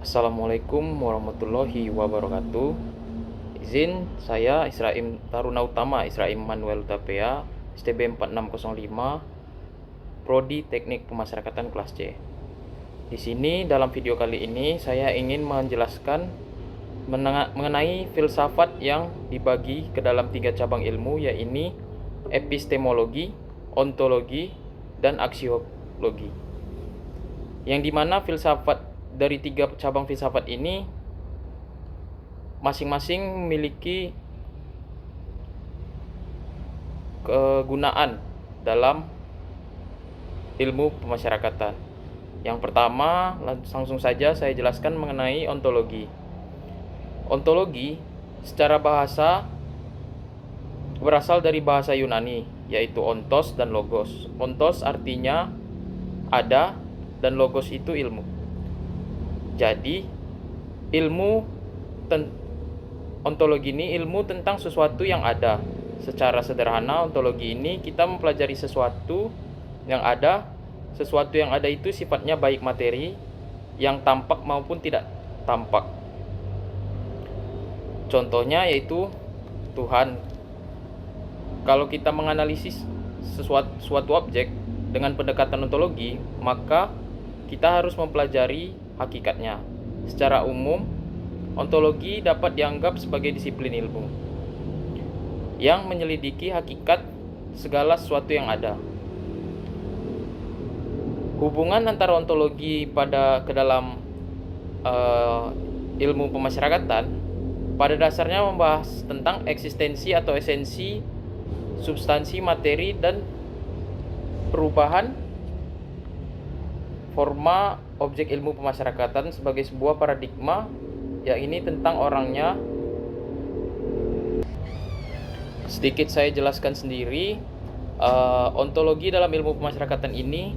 Assalamualaikum warahmatullahi wabarakatuh. Izin saya Israim Taruna Utama Israim Manuel Utapea, STB 4605, Prodi Teknik Pemasyarakatan kelas C. Di sini dalam video kali ini saya ingin menjelaskan mengenai filsafat yang dibagi ke dalam 3 cabang ilmu, yaitu epistemologi, ontologi, dan aksiologi. Yang dimana filsafat dari 3 cabang filsafat ini masing-masing memiliki kegunaan dalam ilmu pemasyarakatan. Yang pertama, langsung saja saya jelaskan mengenai ontologi. Ontologi secara bahasa berasal dari bahasa Yunani, yaitu ontos dan logos. Ontos artinya ada dan logos itu ilmu. Jadi, ontologi ini ilmu tentang sesuatu yang ada. Secara sederhana, ontologi ini kita mempelajari sesuatu yang ada. Sesuatu yang ada itu sifatnya baik materi, yang tampak maupun tidak tampak. Contohnya yaitu Tuhan. Kalau kita menganalisis suatu objek dengan pendekatan ontologi, maka kita harus mempelajari hakikatnya. Secara umum, ontologi dapat dianggap sebagai disiplin ilmu yang menyelidiki hakikat segala sesuatu yang ada. Hubungan antara ontologi ke dalam ilmu pemasyarakatan pada dasarnya membahas tentang eksistensi atau esensi, substansi, materi, dan perubahan forma objek ilmu pemasyarakatan sebagai sebuah paradigma, yakni tentang orangnya. Sedikit saya jelaskan sendiri, ontologi dalam ilmu pemasyarakatan ini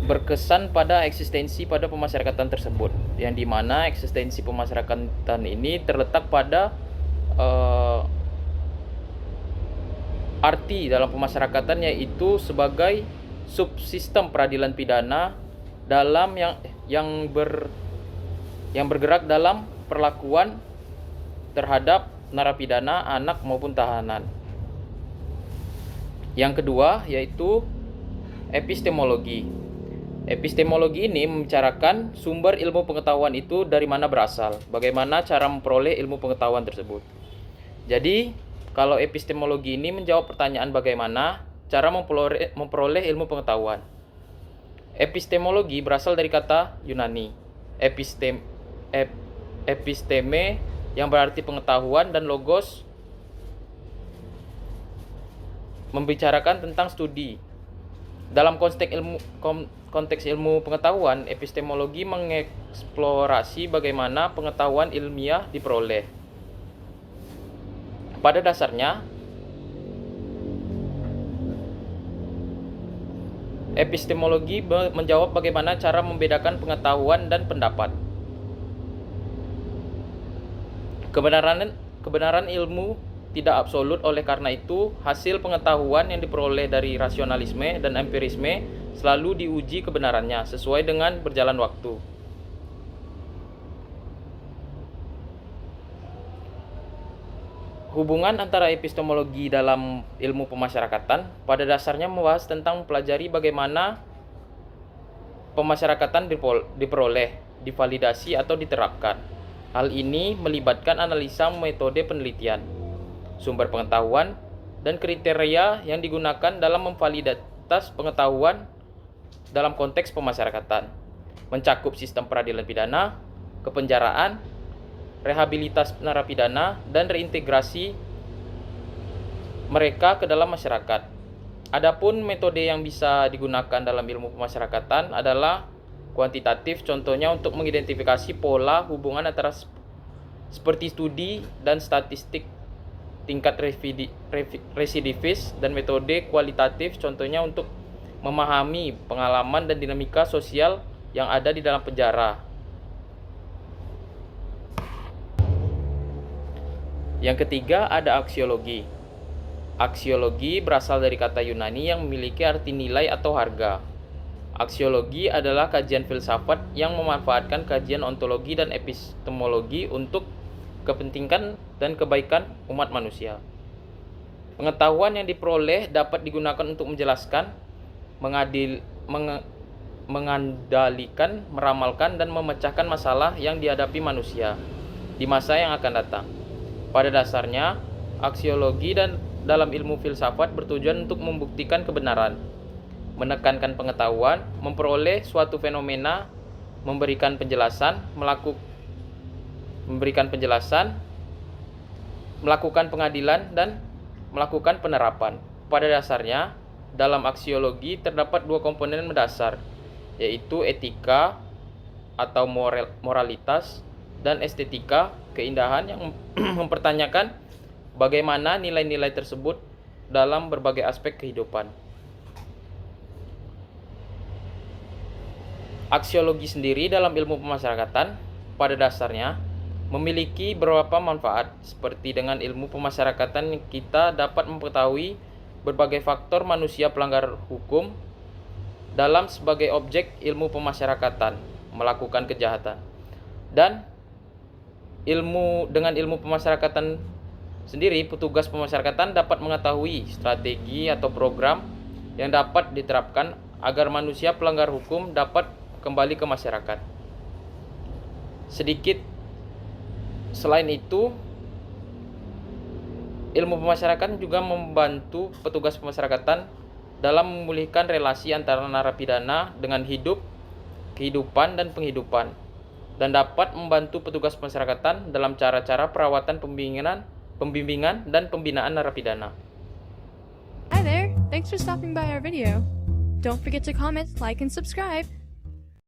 berkesan pada eksistensi pada pemasyarakatan tersebut, yang dimana eksistensi pemasyarakatan ini terletak pada arti dalam pemasyarakatan, yaitu sebagai subsistem peradilan pidana dalam yang bergerak dalam perlakuan terhadap narapidana, anak maupun tahanan. Yang kedua yaitu epistemologi. Epistemologi ini membicarakan sumber ilmu pengetahuan itu dari mana berasal, bagaimana cara memperoleh ilmu pengetahuan tersebut. Jadi, kalau epistemologi ini menjawab pertanyaan bagaimana cara memperoleh ilmu pengetahuan. Epistemologi berasal dari kata Yunani episteme yang berarti pengetahuan, dan logos membicarakan tentang studi. Dalam konteks ilmu pengetahuan, epistemologi mengeksplorasi bagaimana pengetahuan ilmiah diperoleh. Pada dasarnya, epistemologi menjawab bagaimana cara membedakan pengetahuan dan pendapat. Kebenaran ilmu tidak absolut, oleh karena itu hasil pengetahuan yang diperoleh dari rasionalisme dan empirisme selalu diuji kebenarannya sesuai dengan berjalan waktu. Hubungan antara epistemologi dalam ilmu pemasyarakatan pada dasarnya membahas tentang mempelajari bagaimana pemasyarakatan diperoleh, divalidasi, atau diterapkan. Hal ini melibatkan analisa metode penelitian, sumber pengetahuan, dan kriteria yang digunakan dalam memvalidatas pengetahuan dalam konteks pemasyarakatan, mencakup sistem peradilan pidana, kepenjaraan, rehabilitas narapidana, dan reintegrasi mereka ke dalam masyarakat. Adapun metode yang bisa digunakan dalam ilmu pemasyarakatan adalah kuantitatif, contohnya untuk mengidentifikasi pola hubungan antara seperti studi dan statistik tingkat residivis, dan metode kualitatif, contohnya untuk memahami pengalaman dan dinamika sosial yang ada di dalam penjara. Yang ketiga ada aksiologi. Aksiologi berasal dari kata Yunani yang memiliki arti nilai atau harga. Aksiologi adalah kajian filsafat yang memanfaatkan kajian ontologi dan epistemologi untuk kepentingan dan kebaikan umat manusia. Pengetahuan yang diperoleh dapat digunakan untuk menjelaskan, mengandalkan, meramalkan, dan memecahkan masalah yang dihadapi manusia di masa yang akan datang. Pada dasarnya, aksiologi dan dalam ilmu filsafat bertujuan untuk membuktikan kebenaran, menekankan pengetahuan, memperoleh suatu fenomena, memberikan penjelasan, melakukan pengadilan, dan melakukan penerapan. Pada dasarnya, dalam aksiologi terdapat dua komponen mendasar, yaitu etika atau moralitas dan estetika, keindahan yang mempertanyakan bagaimana nilai-nilai tersebut dalam berbagai aspek kehidupan. Aksiologi sendiri dalam ilmu pemasyarakatan pada dasarnya memiliki beberapa manfaat. Seperti dengan ilmu pemasyarakatan, kita dapat mengetahui berbagai faktor manusia pelanggar hukum dalam sebagai objek ilmu pemasyarakatan melakukan kejahatan. Dan dengan ilmu pemasyarakatan sendiri, petugas pemasyarakatan dapat mengetahui strategi atau program yang dapat diterapkan agar manusia pelanggar hukum dapat kembali ke masyarakat. Selain itu, ilmu pemasyarakatan juga membantu petugas pemasyarakatan dalam memulihkan relasi antara narapidana dengan kehidupan, dan penghidupan, dan dapat membantu petugas pemasyarakatan dalam cara-cara perawatan, pembimbingan, dan pembinaan narapidana. Hi there, thanks for stopping by our video. Don't forget to comment, like, and subscribe.